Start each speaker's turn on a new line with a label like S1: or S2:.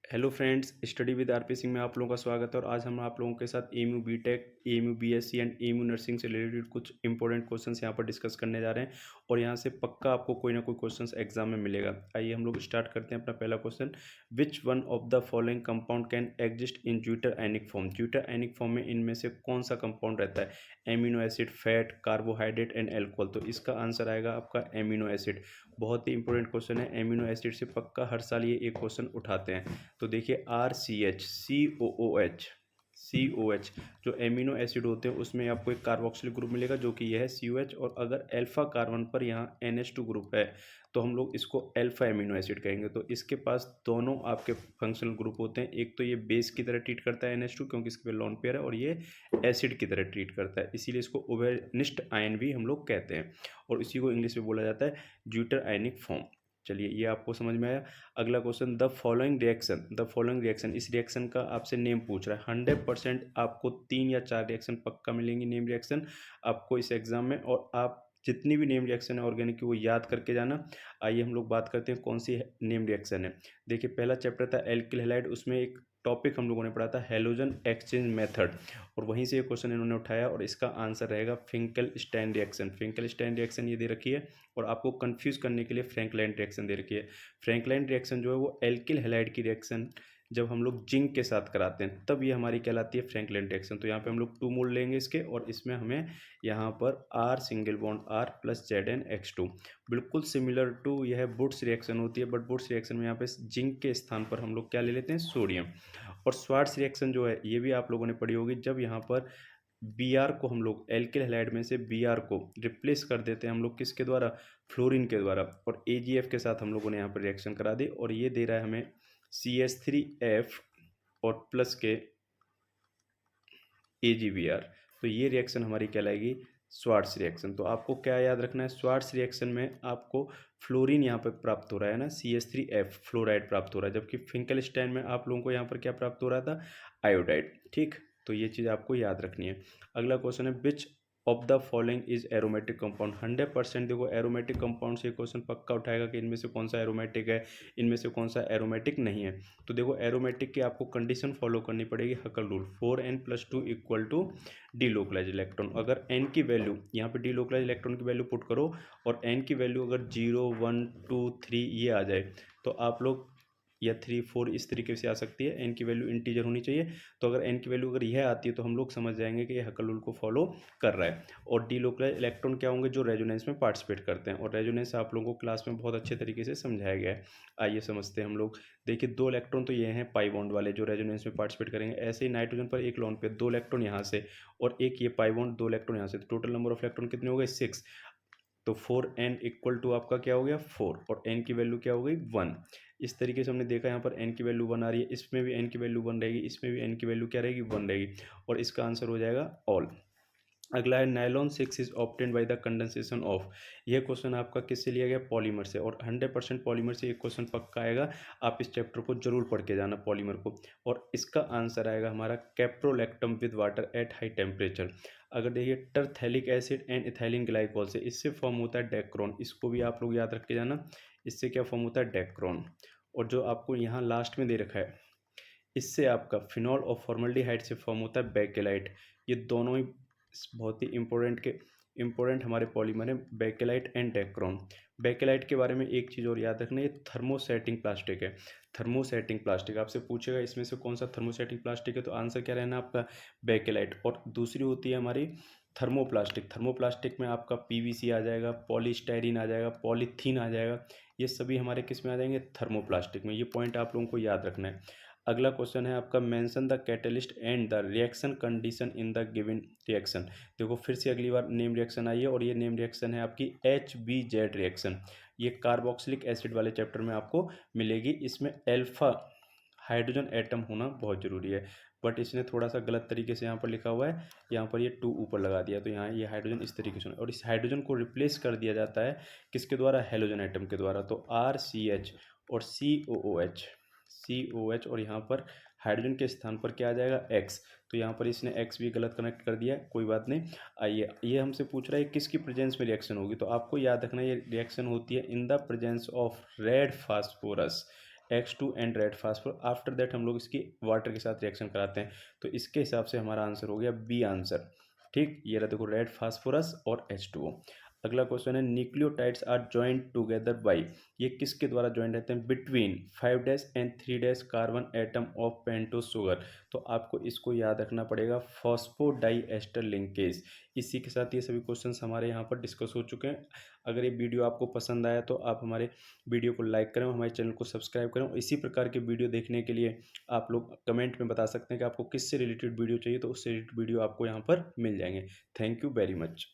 S1: Hello friends, study with RP Singh में आप लोगों का स्वागत है। और आज हम आप लोगों के साथ MU BTech, MU BSc and MU nursing से रिलेटेड कुछ इंपॉर्टेंट क्वेश्चंस यहाँ पर डिस्कस करने जा रहे हैं। और यहाँ से पक्का आपको कोई ना कोई क्वेश्चंस एग्जाम में मिलेगा। आइए हम लोग स्टार्ट करते हैं अपना पहला question. Which one of the following compound can exist in zwitter ionic form? Zwitter ionic form में इनमें से कौन सा कंपाउंड रहता है? Amino acid, fat, carbohydrate and alcohol. तो इसका आंसर आएगा आपका एमिनो एसिड। बहुत ही इंपॉर्टेंट क्वेश्चन है। एमिनो एसिड से पक्का हर साल ये एक क्वेश्चन उठाते हैं। तो देखिए RCH, COOH जो एमिनो एसिड होते हैं उसमें आपको एक कार्बोक्सिलिक ग्रुप मिलेगा जो कि यह है COH। और अगर अल्फा कार्बन पर यहाँ NH2 ग्रुप है तो हम लोग इसको अल्फा एमिनो एसिड कहेंगे। तो इसके पास दोनों आपके फंक्शनल ग्रुप होते हैं। एक तो ये बेस की तरह ट्रीट करता है NH2 क्योंकि इसके पे लोन पेयर है, और ये एसिड की तरह ट्रीट करता है, इसीलिए इसको उभयनिष्ठ आयन भी हम लोग कहते हैं। और इसी को इंग्लिश में बोला जाता है ज्यूटर आयनिक फॉर्म। चलिए, ये आपको समझ में आया। अगला क्वेश्चन, द फॉलोइंग रिएक्शन, इस रिएक्शन का आपसे नेम पूछ रहा है। 100% आपको 3 या 4 रिएक्शन पक्का मिलेंगी नेम रिएक्शन आपको इस एग्जाम में। और आप जितनी भी नेम रिएक्शन है ऑर्गेनिक की वो याद करके जाना। आइए हम लोग बात करते हैं कौन सी नेम रिएक्शन है। देखिए, पहला चैप्टर था एल्किल हैलाइड, उसमें एक टॉपिक हम लोगों ने पढ़ा था हैलोजन एक्सचेंज मेथड, और वहीं से ये क्वेश्चन इन्होंने उठाया। और इसका आंसर रहेगा फिंकल-स्टाइन रिएक्शन। फिंकल-स्टाइन रिएक्शन ये दे रखी है, और आपको कंफ्यूज करने के लिए फ्रैंकलाइन रिएक्शन दे रखी है। फ्रैंकलाइन रिएक्शन जो है वो एल्किल हैलाइड की रिएक्शन जब हम लोग जिंक के साथ कराते हैं तब ये हमारी कहलाती है फ्रैंकलाइन रिएक्शन। तो यहाँ पे हम लोग 2 मोल लेंगे इसके, और इसमें हमें यहाँ पर R single bond R plus ZnH2, बिल्कुल सिमिलर टू यह बुट्स रिएक्शन होती है। बट बुट्स रिएक्शन में यहाँ पे जिंक के स्थान पर हम लोग क्या ले लेते हैं? सोडियम। और स्वार्ट्स रिएक्शन जो है ये भी आप लोगों ने पढ़ी होगी, जब यहाँ पर Br को हम लोग एल्किल हैलाइड में से Br को रिप्लेस कर देते हैं हम लोग किसके द्वारा? फ्लोरीन के द्वारा। और AgF के साथ हम लोगों ने यहाँ पर रिएक्शन करा दी, और ये दे रहा है हमें CH3F और प्लस के AgBr। तो ये रिएक्शन हमारी कहलाएगी स्वार्ट्स रिएक्शन। तो आपको क्या याद रखना है? स्वार्ट्स रिएक्शन में आपको फ्लोरीन यहाँ पर प्राप्त हो रहा है ना, CH3F फ्लोराइड प्राप्त हो रहा है, जबकि फिंकलस्टाइन में आप लोगों को यहाँ पर क्या प्राप्त हो रहा था? आयोडाइड। ठीक, तो ये चीज़ आपको याद रखनी है। अगला क्वेश्चन है, which of the following is aromatic compound? 100% देखो एरोमेटिक कंपाउंड से क्वेश्चन पक्का उठाएगा कि इनमें से कौन सा एरोमेटिक है, इनमें से कौन सा एरोमेटिक नहीं है। तो देखो, एरोमेटिक की आपको कंडीशन फॉलो करनी पड़ेगी, Huckel rule. 4n+2 equal to delocalise electron. अगर n की वैल्यू यहाँ पे डीलोकलाइज इलेक्ट्रॉन की वैल्यू पुट करो, और n की वैल्यू अगर 0 1 2 3 ये आ जाए, तो आप लोग या 3 4 इस तरीके से आ सकती है। n की वैल्यू इंटीजर होनी चाहिए। तो अगर n की वैल्यू अगर यह आती है तो हम लोग समझ जाएंगे कि ये हकल रूल को फॉलो कर रहा है। और डीलोकलाइज इलेक्ट्रॉन क्या होंगे? जो रेजोनेंस में पार्टिसिपेट करते हैं। और रेजोनेंस आप लोगों को क्लास में बहुत अच्छे तरीके से समझाया गया है। आइए समझते हैं हम लोग। देखिए, 2 इलेक्ट्रॉन तो ये हैं पाई बॉन्ड वाले जो रेजोनेंस में पार्टिसिपेट करेंगे। ऐसे ही नाइट्रोजन पर एक लोन पे 2 इलेक्ट्रॉन यहाँ से और एक ये पाई बॉन्ड 2 इलेक्ट्रॉन यहाँ से, तो टोटल नंबर ऑफ इलेक्ट्रॉन कितने हो गए? 6। तो 4n इक्वल टू आपका क्या हो गया? 4, और n की वैल्यू क्या हो गई? 1। इस तरीके से हमने देखा यहाँ पर n की वैल्यू 1 आ रही है, इसमें भी n की वैल्यू 1 रहेगी, इसमें भी n की वैल्यू क्या रहेगी? 1 रहेगी। और इसका आंसर हो जाएगा ऑल। अगला है, nylon 6 is obtained by the condensation of. यह क्वेश्चन आपका किससे लिया गया? पॉलीमर से। और 100% पॉलीमर से एक क्वेश्चन पक्का आएगा। आप इस चैप्टर को जरूर पढ़ के जाना, पॉलीमर को। और इसका आंसर आएगा हमारा caprolactam with water at high temperature. अगर देखिए, टरथैलिक एसिड एंड इथाइलिन ग्लाइकोल से इससे फॉर्म होता है डेक्रोन। इसको भी आप लोग याद रख के जाना। इससे क्या फॉर्म होता है? डेक्रोन। और जो आपको यहाँ लास्ट में दे रखा है, इससे आपका फिनॉल और फॉर्मल्डिहाइड से फॉर्म होता है बेकेलाइट। ये दोनों ही बहुत ही इम्पोर्टेंट हमारे पॉलीमर हैं, बेकेलाइट एंड डेक्रोन। बेकेलाइट के बारे में एक चीज़ और याद रखना, ये थर्मोसेटिंग प्लास्टिक है। थर्मोसेटिंग प्लास्टिक आपसे पूछेगा इसमें से कौन सा थर्मोसेटिंग प्लास्टिक है, तो आंसर क्या रहना आपका? बेकेलाइट। और दूसरी होती है हमारी थर्मोप्लास्टिक। थर्मोप्लास्टिक में आपका PVC आ जाएगा, पॉलीस्टाइरीन आ जाएगा, पॉलीथीन आ जाएगा। ये सभी हमारे किस में आ जाएंगे? थर्मोप्लास्टिक में। ये पॉइंट आप लोगों को याद रखना है। अगला क्वेश्चन है आपका, mention the catalyst and the reaction condition in the given reaction. देखो, फिर से अगली बार नेम रिएक्शन आई है, और ये नेम रिएक्शन है आपकी HBZ रिएक्शन। ये कार्बोक्सिलिक एसिड वाले चैप्टर में आपको मिलेगी। इसमें अल्फा हाइड्रोजन एटम होना बहुत जरूरी है, बट इसने थोड़ा सा गलत तरीके से यहाँ पर लिखा हुआ है। यहाँ पर ये 2 ऊपर लगा दिया, तो यहाँ ये हाइड्रोजन इस तरीके से, और इस हाइड्रोजन को रिप्लेस कर दिया जाता है किसके द्वारा? हैलोजन एटम के द्वारा। तो RCH और COOH, और यहाँ पर हाइड्रोजन के स्थान पर क्या आ जाएगा? X। तो यहाँ पर इसने X भी गलत कनेक्ट कर दिया, कोई बात नहीं। आइए, ये हमसे पूछ रहा है किसकी प्रेजेंस में रिएक्शन होगी, तो आपको याद रखना ये रिएक्शन होती है in the presence of red phosphorus. X2 and red phosphor. After that हम लोग इसकी वाटर के साथ रिएक्शन कराते हैं। तो इसके हिसाब से हमारा आंसर हो गया बी आंसर। ठीक, ये रहा देखो रेड फास्फोरस और H2O। अगला क्वेश्चन है nucleotides are joint together by, ये किसके द्वारा ज्वाइन रहते हैं? Between 5' and 3' carbon atom of pentose sugar. तो आपको इसको याद रखना पड़ेगा, फॉस्फोडाइएस्टर लिंकेज। इसी के साथ ये सभी क्वेश्चंस हमारे यहाँ पर डिस्कस हो चुके हैं। अगर ये वीडियो आपको पसंद आया तो आप हमारे वीडियो को लाइक करें, हमारे चैनल को सब्सक्राइब करें। इसी प्रकार के वीडियो देखने के लिए आप लोग कमेंट में बता सकते हैं कि आपको किससे रिलेटेड वीडियो चाहिए, तो उससे रिलेटेड वीडियो आपको यहाँ पर मिल जाएंगे। Thank you very much.